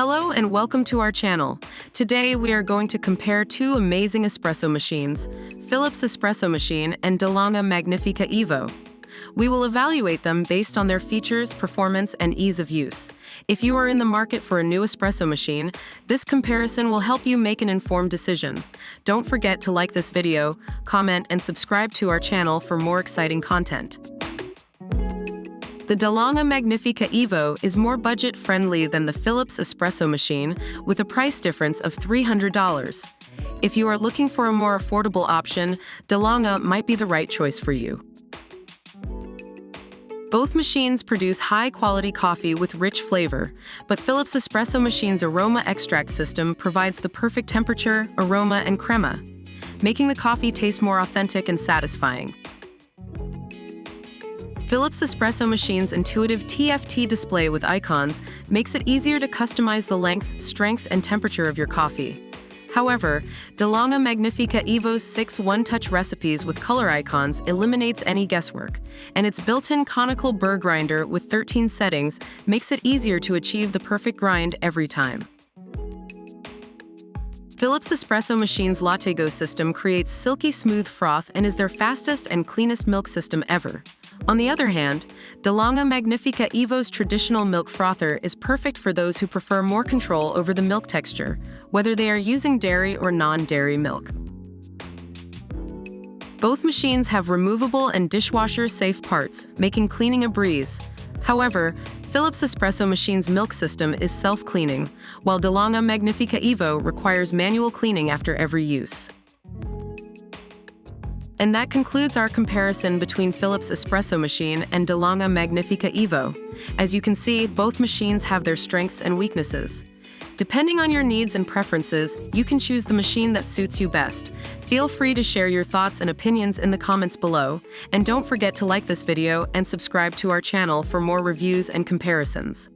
Hello and welcome to our channel. Today we are going to compare two amazing espresso machines, Philips Espresso machine and De'Longhi Magnifica Evo. We will evaluate them based on their features, performance, and ease of use. If you are in the market for a new espresso machine, this comparison will help you make an informed decision. Don't forget to like this video, comment, and subscribe to our channel for more exciting content. The De'Longhi Magnifica Evo is more budget-friendly than the Philips Espresso machine, with a price difference of $300. If you are looking for a more affordable option, De'Longhi might be the right choice for you. Both machines produce high-quality coffee with rich flavor, but Philips Espresso machine's Aroma Extract system provides the perfect temperature, aroma, and crema, making the coffee taste more authentic and satisfying. Philips Espresso machine's intuitive TFT display with icons makes it easier to customize the length, strength, and temperature of your coffee. However, De'Longhi Magnifica Evo's 6 one-touch recipes with color icons eliminates any guesswork, and its built-in conical burr grinder with 13 settings makes it easier to achieve the perfect grind every time. Philips Espresso machine's LatteGo system creates silky smooth froth and is their fastest and cleanest milk system ever. On the other hand, De'Longhi Magnifica Evo's traditional milk frother is perfect for those who prefer more control over the milk texture, whether they are using dairy or non-dairy milk. Both machines have removable and dishwasher-safe parts, making cleaning a breeze. However, Philips Espresso machine's milk system is self-cleaning, while De'Longhi Magnifica Evo requires manual cleaning after every use. And that concludes our comparison between Philips Espresso machine and De'Longhi Magnifica Evo. As you can see, both machines have their strengths and weaknesses. Depending on your needs and preferences, you can choose the machine that suits you best. Feel free to share your thoughts and opinions in the comments below, and don't forget to like this video and subscribe to our channel for more reviews and comparisons.